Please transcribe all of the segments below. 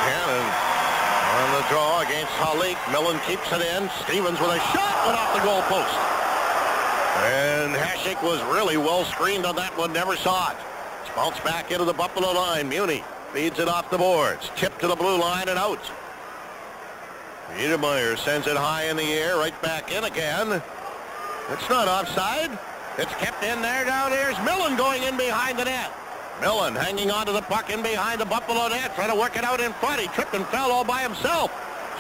Hannon on the draw against Hasek. Millen keeps it in. Stevens with a shot went off the goal post. And Hasek was really well screened on that one. Never saw it. It's bounced back into the Buffalo line. Muni feeds it off the boards. Tipped to the blue line and out. Niedermeyer sends it high in the air. Right back in again. It's not offside. It's kept in there. Down here's Millen going in behind the net. Millen hanging on to the puck in behind the Buffalo net, trying to work it out in front. He tripped and fell all by himself.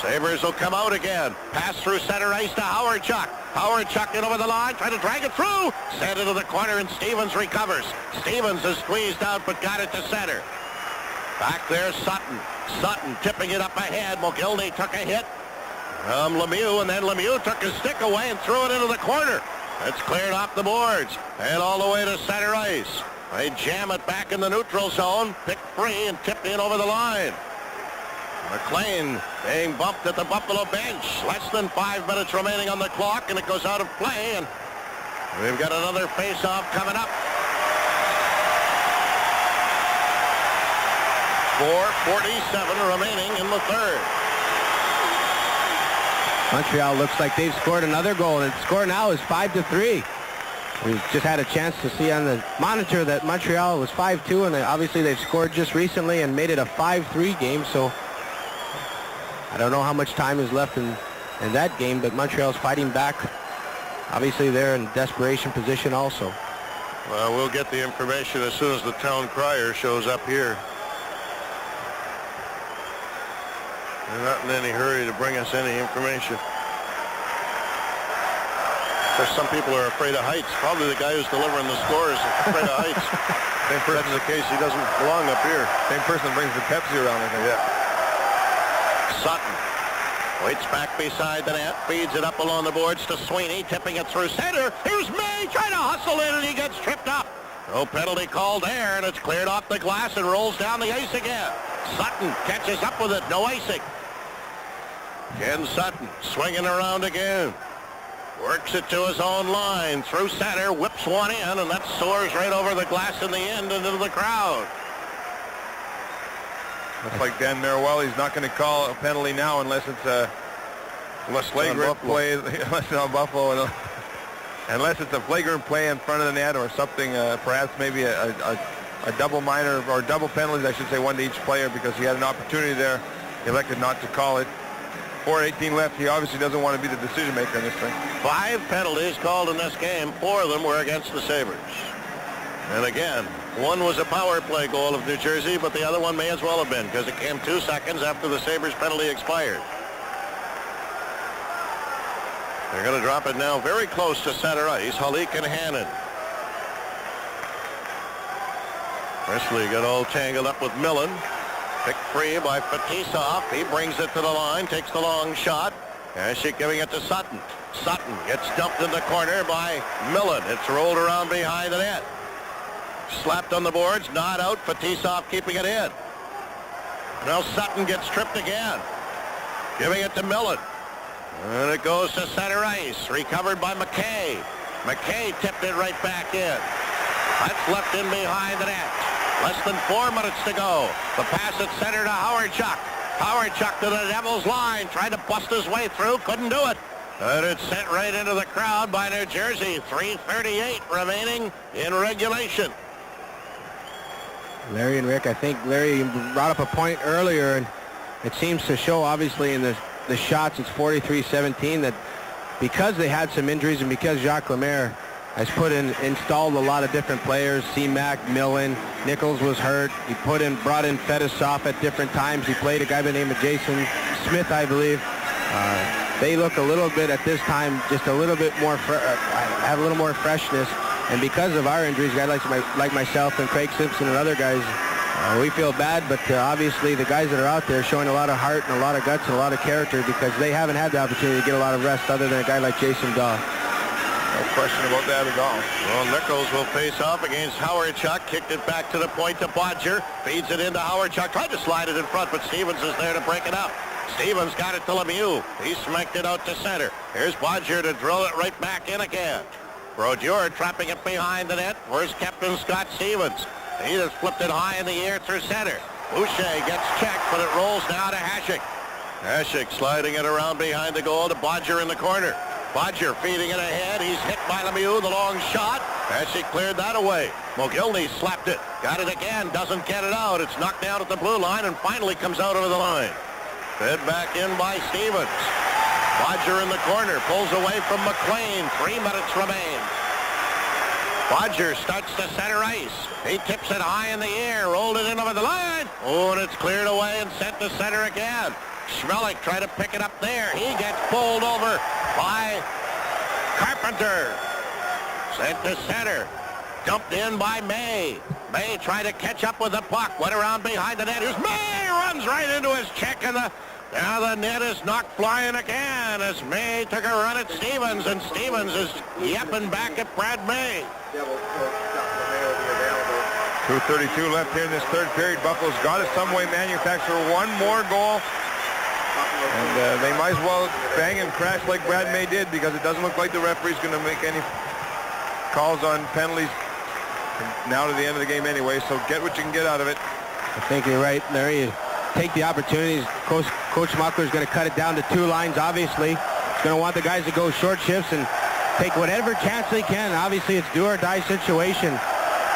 Sabres will come out again. Pass through center ice to Howard-Chuck. Howard-Chuck in over the line, trying to drag it through. Sent into the corner, and Stevens recovers. Stevens is squeezed out, but got it to center. Back there, Sutton. Sutton tipping it up ahead. Mogilny took a hit from Lemieux, and then Lemieux took his stick away and threw it into the corner. It's cleared off the boards and all the way to center ice. They jam it back in the neutral zone, picked free and tipped in over the line. McLean being bumped at the Buffalo bench. Less than 5 minutes remaining on the clock, and it goes out of play, and we've got another face-off coming up. 4:47 remaining in the third. Montreal looks like they've scored another goal, and the score now is 5-3. We just had a chance to see on the monitor that Montreal was 5-2, and obviously they've scored just recently and made it a 5-3 game, so I don't know how much time is left in that game, but Montreal's fighting back. Obviously they're in desperation position also. Well, we'll get the information as soon as the town crier shows up here. They're not in any hurry to bring us any information. There's some people are afraid of heights. Probably the guy who's delivering the score is afraid of heights. If that's the case, he doesn't belong up here. Same person brings the Pepsi around, I think. Yeah. Sutton waits back beside the net, feeds it up along the boards to Sweeney, tipping it through center. Here's May trying to hustle in, and he gets tripped up. No penalty called there, and it's cleared off the glass and rolls down the ice again. Sutton catches up with it, no icing. Ken Sutton swinging around again. Works it to his own line, through center, whips one in, and that soars right over the glass in the end into the crowd. Looks like Dan Merriwell, he's not going to call a penalty now unless it's a flagrant play, unless it's on Buffalo, unless it's a flagrant play in front of the net or something, perhaps maybe a double minor or double penalties, I should say, one to each player, because he had an opportunity there. He elected not to call it. 4:18 left. He obviously doesn't want to be the decision maker in this thing. 5 penalties called in this game. 4 of them were against the Sabres. And again, one was a power play goal of New Jersey, but the other one may as well have been, because it came 2 seconds after the Sabres penalty expired. They're going to drop it now very close to center ice. Hasek and Hannon. Presley got all tangled up with Millen. Picked free by Fetisov. He brings it to the line, takes the long shot. Hasek giving it to Sutton. Sutton gets dumped in the corner by Millen. It's rolled around behind the net. Slapped on the boards, not out. Fetisov keeping it in. Now Sutton gets tripped again. Giving it to Millen. And it goes to center ice. Recovered by McKay. McKay tipped it right back in. That's left in behind the net. Less than 4 minutes to go. The pass at center to Howard-Chuck. Howard-Chuck to the Devils line. Tried to bust his way through. Couldn't do it. And it's sent right into the crowd by New Jersey. 3:38 remaining in regulation. Larry and Rick, I think Larry brought up a point earlier, and it seems to show obviously in the shots, it's 43-17, that because they had some injuries and because Jacques Lemaire has installed a lot of different players, C-Mac, Millen, Nichols was hurt. He brought in Fetisov at different times. He played a guy by the name of Jason Smith, I believe. They look a little bit at this time, just a little bit more, have a little more freshness. And because of our injuries, guys like myself and Craig Simpson and other guys, we feel bad, but obviously the guys that are out there showing a lot of heart and a lot of guts and a lot of character, because they haven't had the opportunity to get a lot of rest other than a guy like Jason Daw. No question about that at all. Well, Nichols will face off against Howard-Chuck. Kicked it back to the point to Brodeur. Feeds it into Howard-Chuck. Tried to slide it in front, but Stevens is there to break it up. Stevens got it to Lemieux. He smacked it out to center. Here's Brodeur to drill it right back in again. Brodeur trapping it behind the net. Where's Captain Scott Stevens? He just flipped it high in the air through center. Boucher gets checked, but it rolls now to Hasek. Hasek sliding it around behind the goal to Brodeur in the corner. Brodeur feeding it ahead. He's hit by Lemieux, the long shot. Hasek cleared that away. Mogilny slapped it. Got it again. Doesn't get it out. It's knocked down at the blue line and finally comes out over the line. Fed back in by Stevens. Brodeur in the corner. Pulls away from McLean. 3 minutes remain. Brodeur starts to center ice. He tips it high in the air. Rolled it in over the line. Oh, and it's cleared away and sent to center again. Schmelik tried to pick it up there. He gets bowled over by Carpenter. Sent to center. Dumped in by May. May tried to catch up with the puck. Went around behind the net. Here's May. Runs right into his check. And now the net is knocked flying again as May took a run at Stevens. And Stevens is yapping back at Brad May. 2:32 left here in this third period. Buffalo's got to some way manufacture one more goal. And they might as well bang and crash like Brad May did, because it doesn't look like the referee's going to make any calls on penalties now to the end of the game anyway. So get what you can get out of it. I think you're right, Larry. You take the opportunities. Coach Muckler's going to cut it down to 2 lines, obviously. He's going to want the guys to go short shifts and take whatever chance they can. Obviously, it's do or die situation.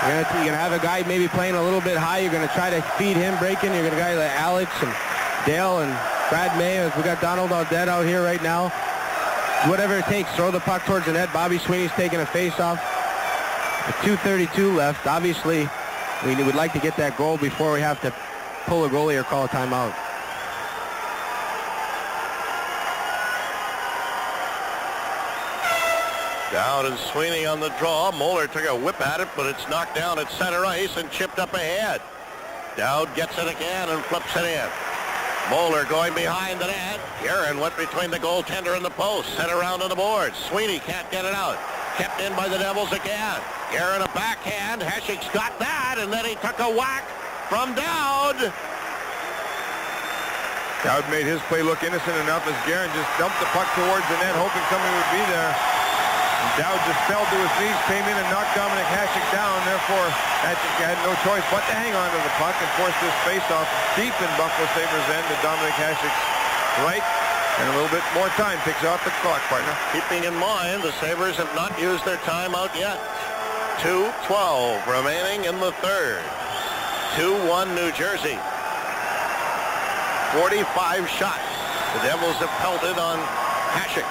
You're going to have a guy maybe playing a little bit high. You're going to try to feed him breaking. You're going to guys like Alex and Dale and Brad May. We got Donald Audette out here right now. Whatever it takes, throw the puck towards the net. Bobby Sweeney's taking a face-off. 2:32 left. Obviously, we would like to get that goal before we have to pull a goalie or call a timeout. Dowd and Sweeney on the draw. Moeller took a whip at it, but it's knocked down at center ice and chipped up ahead. Dowd gets it again and flips it in. Moeller going behind the net. Guerin went between the goaltender and the post. Sent around on the boards. Sweeney can't get it out. Kept in by the Devils again. Guerin a backhand. Hasek's got that, and then he took a whack from Dowd. Dowd made his play look innocent enough as Guerin just dumped the puck towards the net, hoping somebody would be there. And Dowd just fell to his knees, came in and knocked Dominic Hasek down. Therefore, Hasek had no choice but to hang on to the puck and force this face-off deep in Buffalo Sabres' end to Dominic Hasek's right. And a little bit more time ticks off the clock, partner. Keeping in mind, the Sabres have not used their timeout yet. 2:12 remaining in the third. 2-1 New Jersey. 45 shots. The Devils have pelted on Hasek.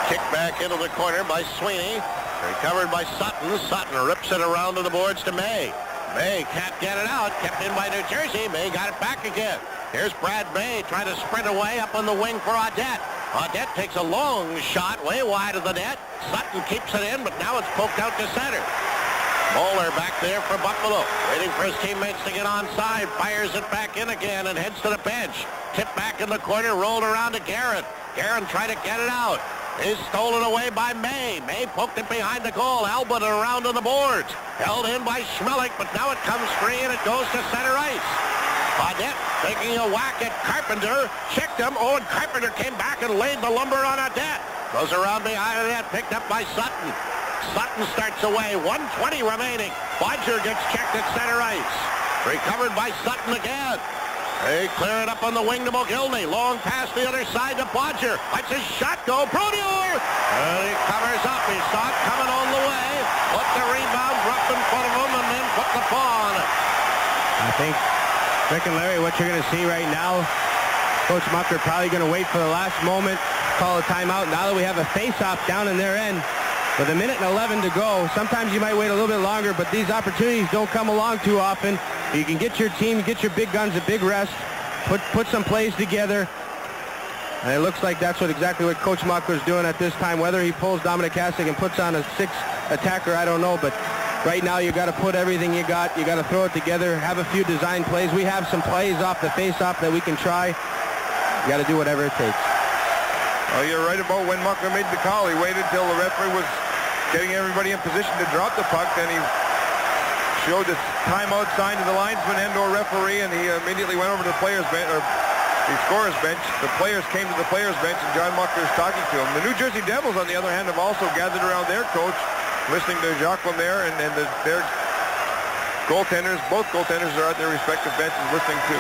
Kicked back into the corner by Sweeney. Recovered by Sutton. Sutton rips it around to the boards to May. May can't get it out. Kept in by New Jersey. May got it back again. Here's Brad May trying to sprint away up on the wing for Audette. Audette takes a long shot way wide of the net. Sutton keeps it in, but now it's poked out to center. Moeller back there for Buffalo, waiting for his teammates to get onside. Fires it back in again and heads to the bench. Tipped back in the corner, rolled around to Guerin. Guerin tried to get it out. Is stolen away by May. May poked it behind the goal. Albert around on the boards. Held in by Schmelik, but now it comes free and it goes to center ice. Audette taking a whack at Carpenter. Checked him. Oh, and Carpenter came back and laid the lumber on Audette. Goes around behind the net, picked up by Sutton. Sutton starts away. 1:20 remaining. Brodeur gets checked at center ice. Recovered by Sutton again. They clear it up on the wing to Mogilny. Long pass the other side to Brodeur. Let's his shot go. Brodeur! And he covers up. He saw it coming on the way. Put the rebound rough in front of him and then put the paw on it. I think, Rick and Larry, what you're going to see right now, Coach Mucker probably going to wait for the last moment, call a timeout. Now that we have a face-off down in their end, with 1:11 to go, sometimes you might wait a little bit longer, but these opportunities don't come along too often. You can get your team, get your big guns a big rest, put some plays together. And it looks like that's exactly what Coach Muckler's doing at this time. Whether he pulls Dominic Hasek and puts on a 6 attacker, I don't know, but right now you got to put everything you got. You got to throw it together, have a few design plays. We have some plays off the face-off that we can try. You got to do whatever it takes. Well, you're right about when Muckler made the call. He waited till the referee was getting everybody in position to drop the puck. Then he showed the timeout sign to the linesman and or referee, and he immediately went over to the players' bench, or the scorer's bench. The players came to the players' bench, and John Muckler's talking to him. The New Jersey Devils, on the other hand, have also gathered around their coach, listening to Jacques Lemaire and their goaltenders, both goaltenders are at their respective benches listening to.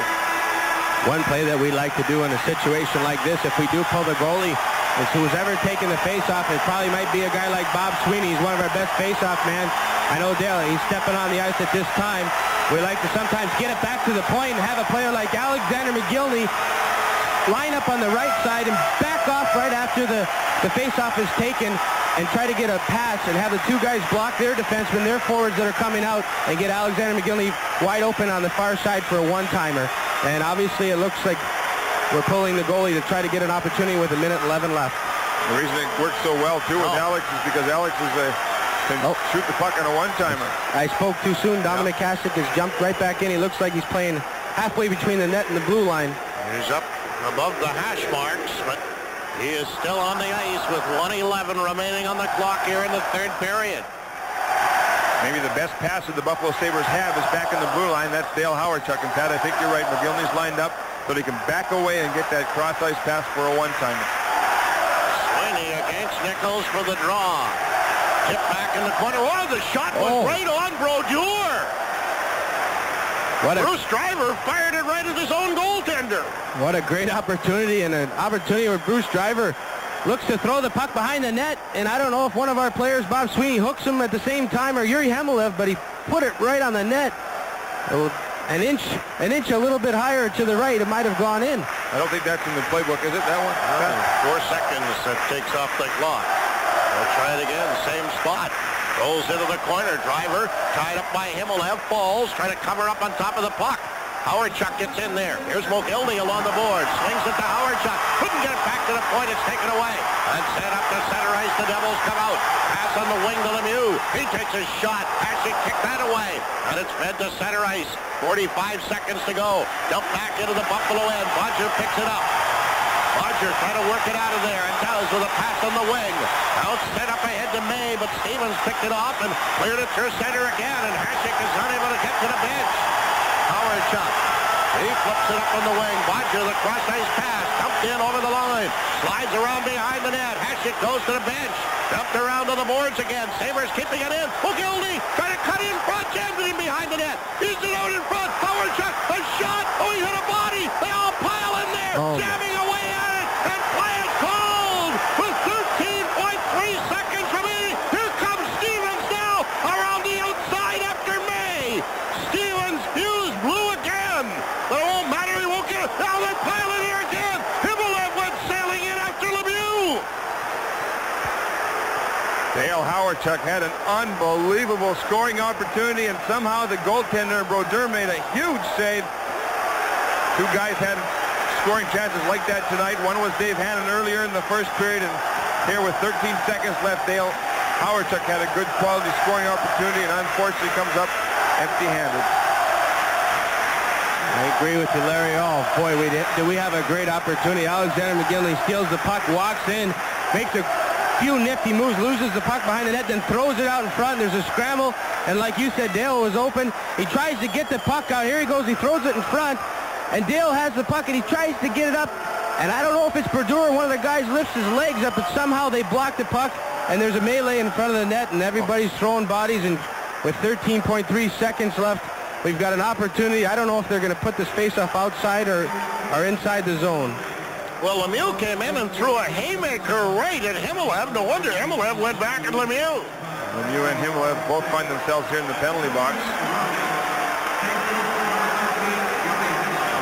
One play that we like to do in a situation like this, if we do pull the goalie, is who's ever taken the face-off, it probably might be a guy like Bob Sweeney. He's one of our best face-off men. I know Dale, he's stepping on the ice at this time. We like to sometimes get it back to the point and have a player like Alexander McGillney line up on the right side and back off right after the face-off is taken and try to get a pass and have the two guys block their defensemen, their forwards that are coming out, and get Alexander McGillney wide open on the far side for a one-timer. And obviously it looks like we're pulling the goalie to try to get an opportunity with 1:11 left. The reason it works so well, too, with Alex is because Alex can shoot the puck on a one-timer. I spoke too soon. Dominic Hasek has jumped right back in. He looks like he's playing halfway between the net and the blue line. He's up above the hash marks, but he is still on the ice with 1:11 remaining on the clock here in the third period. Maybe the best pass that the Buffalo Sabres have is back in the blue line. That's Dale Hawerchuk. And Pat, I think you're right. McGillney's lined up so he can back away and get that cross-ice pass for a one-timer. Sweeney against Nichols for the draw. Tip back in the corner. Oh, the shot was right on Brodeur. Bruce Driver fired it right at his own goaltender. What a great opportunity, and an opportunity where Bruce Driver looks to throw the puck behind the net, and I don't know if one of our players, Bob Sweeney, hooks him at the same time, or Yuri Hemilev, but he put it right on the net. An inch a little bit higher to the right, it might have gone in. I don't think that's in the playbook, is it, that one? 4 seconds that takes off the clock. We'll try it again, same spot. Rolls into the corner. Driver tied up by Himilev. Falls, trying to cover up on top of the puck. Hawerchuk gets in there. Here's Mogilny along the board. Swings it to Hawerchuk. Couldn't get it back to the point. It's taken away. And sent up to center ice. The Devils come out. Pass on the wing to Lemieux. He takes a shot. Hasek kicked that away. And it's fed to center ice. 45 seconds to go. Dump back into the Buffalo end. Brodeur picks it up. Brodeur trying to work it out of there, and does with a pass on the wing. Out set up ahead to May, but Stevens picked it off and cleared it to center again, and Hasek is unable to get to the bench. Hawerchuk, he flips it up on the wing. Brodeur, the cross-ice pass, dumped in over the line. Slides around behind the net. Hasek goes to the bench. Dumped around to the boards again. Sabres keeping it in. Mogilny trying to cut in front. Jams it in behind the net. He's it out in front. Hawerchuk, a shot. Oh, he hit a body. They all pile in there. Jamming away at it. And play is called with 13.3 seconds remaining. Here comes Stevens now around the outside after May. Stevens used blue again. But it won't matter. He won't get it. Now they're piling here again. Himilev went sailing in after Lemieux. Dale Hawerchuk had an unbelievable scoring opportunity, and somehow the goaltender Brodeur made a huge save. Two guys had scoring chances like that tonight. One was Dave Hannon earlier in the first period, and here with 13 seconds left, Dale Hawerchuk had a good quality scoring opportunity, and unfortunately comes up empty-handed. I agree with you, Larry. Oh, boy, do we have a great opportunity. Alexander McGillney steals the puck, walks in, makes a few nifty moves, loses the puck behind the net, then throws it out in front. There's a scramble, and like you said, Dale was open. He tries to get the puck out. Here he goes. He throws it in front, and Dale has the puck, and he tries to get it up. And I don't know if it's Brodeur or one of the guys lifts his legs up, but somehow they block the puck, and there's a melee in front of the net, and everybody's throwing bodies. And with 13.3 seconds left, we've got an opportunity. I don't know if they're going to put this face-off outside or inside the zone. Well, Lemieux came in and threw a haymaker right at Himilev. No wonder Himilev went back at Lemieux. Lemieux and Himilev both find themselves here in the penalty box.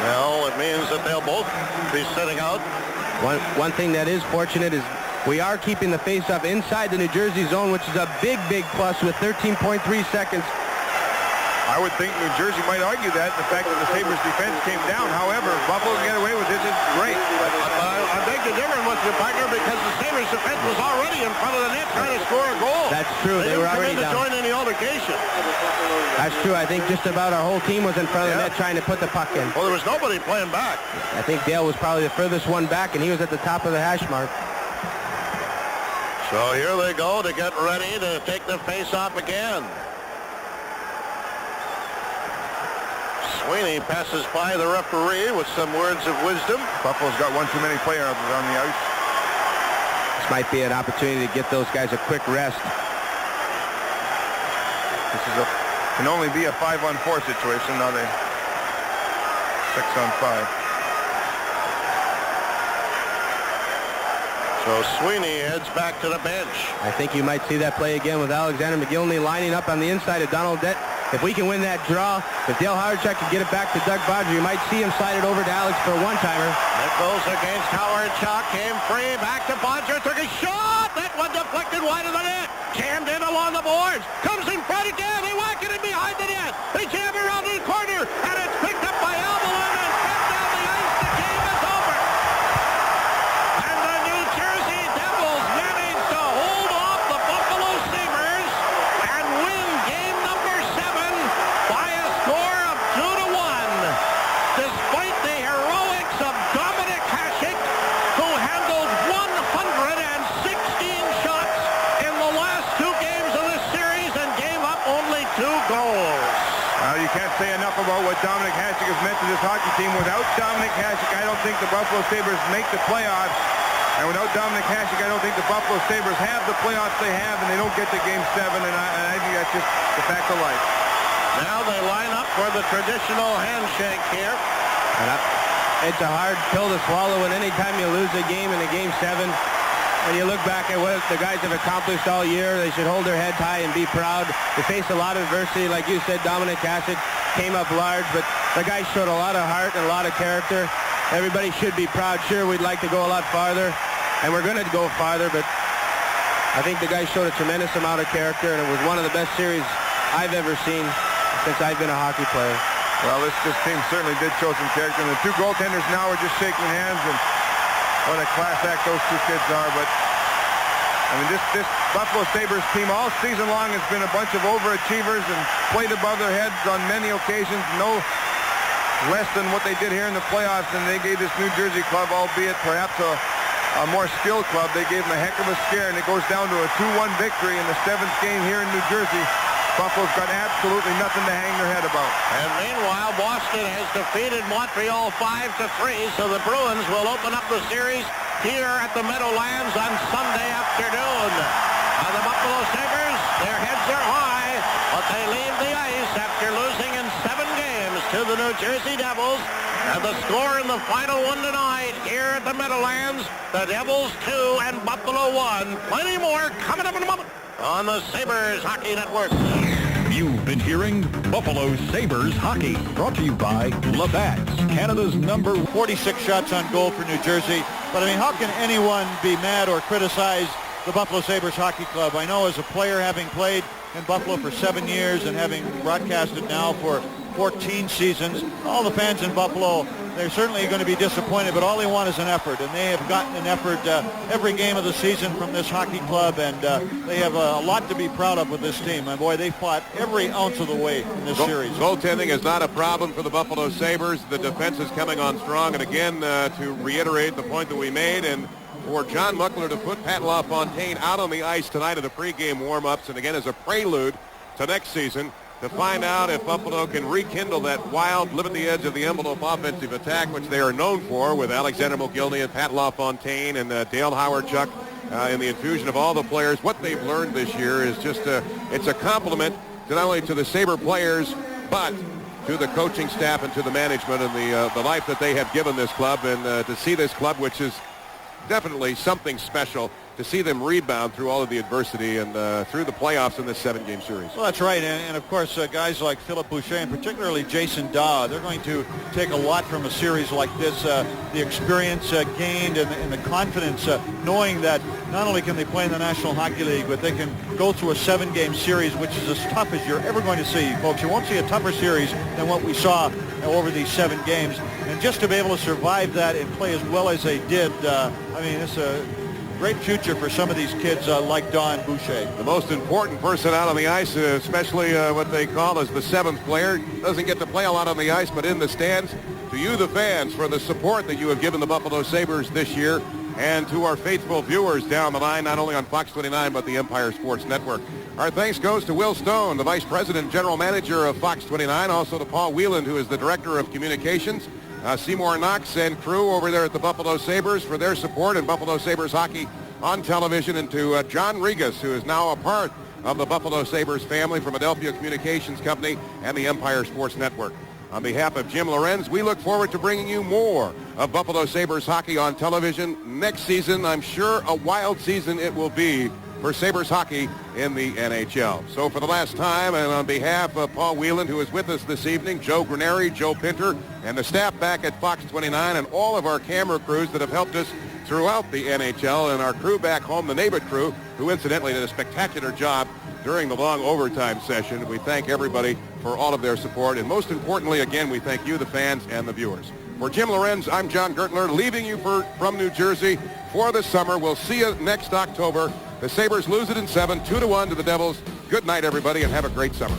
Well, it means that they'll both be sitting out. One thing that is fortunate is we are keeping the face-off inside the New Jersey zone, which is a big, big plus with 13.3 seconds. I would think New Jersey might argue that, the fact that the Sabres defense came down. However, Buffalo can get away with this is great. I beg to differ with you, partner, because the Sabres defense was already in front of the net trying to score a goal. That's true. They were already down. They didn't come in to join any altercation. That's true. I think just about our whole team was in front of the net trying to put the puck in. Well, there was nobody playing back. I think Dale was probably the furthest one back, and he was at the top of the hash mark. So here they go to get ready to take the face-off again. Sweeney passes by the referee with some words of wisdom. Buffalo's got one too many players on the ice. This might be an opportunity to get those guys a quick rest. This is a Can only be a 5-on-4 situation. Now they 6-on-5. So Sweeney heads back to the bench. I think you might see that play again with Alexander McGillney lining up on the inside of Donald Dett. If we can win that draw, if Dale Howardchuk can get it back to Doug Brodeur, you might see him slide it over to Alex for a one-timer. Nichols against Howardchuk, came free, back to Brodeur, took a shot! That one deflected wide of the net! Jammed in along the boards, comes in front again, they whack it in behind the net! They jam around in the corner, and it's picked up by Albalin and sent down the ice. The game is over! And the New Jersey Devils managed to hold off the Buffalo Sabres and win game number 7 by a score of 2-1. Despite the heroics of Dominic Hasek, who handled 116 shots in the last 2 games of this series and gave up only 2 goals. Well, you can't say enough about what Dominic Hasek has meant to this hockey team. Without Dominic Hasek, I don't think the Buffalo Sabres make the playoffs. And without Dominic Hasek, I don't think the Buffalo Sabres have the playoffs they have, and they don't get to Game 7, and I think that's just the fact of life. Now they line up for the traditional handshake here. And it's a hard pill to swallow, and anytime you lose a game in a Game 7, when you look back at what the guys have accomplished all year, they should hold their heads high and be proud. They faced a lot of adversity. Like you said, Dominic Hasek came up large, but the guys showed a lot of heart and a lot of character. Everybody should be proud. Sure, we'd like to go a lot farther, and we're going to go farther, but I think the guys showed a tremendous amount of character, and it was one of the best series I've ever seen since I've been a hockey player. Well, this team certainly did show some character, and the 2 goaltenders now are just shaking hands, and what a class act those 2 kids are. But I mean, this Buffalo Sabres team all season long has been a bunch of overachievers and played above their heads on many occasions, no less than what they did here in the playoffs, and they gave this New Jersey club, albeit perhaps a more skilled club, they gave them a heck of a scare, and it goes down to a 2-1 victory in the 7th game here in New Jersey. Buffalo's got absolutely nothing to hang their head about. And meanwhile, Boston has defeated Montreal 5-3, so the Bruins will open up the series here at the Meadowlands on Sunday afternoon. Now the Buffalo Sabres, their heads are high, but they leave the ice after losing in 7 games to the New Jersey Devils. And the score in the final one tonight here at the Meadowlands, the Devils 2 and Buffalo 1. Plenty more coming up in a moment on the Sabres Hockey Network. You've been hearing Buffalo Sabres Hockey, brought to you by Labatt's, Canada's number 46 shots on goal for New Jersey. But I mean, how can anyone be mad or criticize the Buffalo Sabres Hockey Club? I know as a player, having played in Buffalo for 7 years and having broadcasted now for 14 seasons, all the fans in Buffalo, they're certainly going to be disappointed, but all they want is an effort, and they have gotten an effort every game of the season from this hockey club, and they have a lot to be proud of with this team. And boy, they fought every ounce of the way in this series. Goaltending is not a problem for the Buffalo Sabres. The defense is coming on strong, and again, to reiterate the point that we made, and for John Muckler to put Pat LaFontaine out on the ice tonight in the pregame warm-ups, and again as a prelude to next season, to find out if Buffalo can rekindle that wild, live at the edge of the envelope offensive attack, which they are known for, with Alexander McGillney and Pat LaFontaine and Dale Howardchuk in the infusion of all the players. What they've learned this year is just it's a compliment to not only to the Sabre players, but to the coaching staff and to the management and the life that they have given this club, and to see this club, which is definitely something special, to see them rebound through all of the adversity and through the playoffs in this 7-game series. Well, that's right, and of course, guys like Philip Boucher and particularly Jason Daw, they're going to take a lot from a series like this. The experience gained and the confidence, knowing that not only can they play in the National Hockey League, but they can go through a 7-game series, which is as tough as you're ever going to see, folks. You won't see a tougher series than what we saw over these 7 games, and just to be able to survive that and play as well as they did, I mean, it's a great future for some of these kids like Daw and Boucher. The most important person out on the ice, especially what they call as the 7th player, doesn't get to play a lot on the ice, but in the stands. To you, the fans, for the support that you have given the Buffalo Sabres this year, and to our faithful viewers down the line, not only on Fox 29, but the Empire Sports Network. Our thanks goes to Will Stone, the Vice President and General Manager of Fox 29, also to Paul Whelan, who is the Director of Communications, Seymour Knox and crew over there at the Buffalo Sabres for their support in Buffalo Sabres hockey on television, and to John Regas, who is now a part of the Buffalo Sabres family from Adelphia Communications Company and the Empire Sports Network. On behalf of Jim Lorenz, we look forward to bringing you more of Buffalo Sabres hockey on television next season. I'm sure a wild season it will be for Sabres hockey in the NHL. So for the last time, and on behalf of Paul Whelan, who is with us this evening, Joe Graneri, Joe Pinter, and the staff back at Fox 29, and all of our camera crews that have helped us throughout the NHL, and our crew back home, the Nabit crew, who incidentally did a spectacular job during the long overtime session. We thank everybody for all of their support, and most importantly, again, we thank you, the fans and the viewers. For Jim Lorenz, I'm John Gertler, leaving you from New Jersey for the summer. We'll see you next October. The Sabres lose it in 7, 2-1 to the Devils. Good night, everybody, and have a great summer.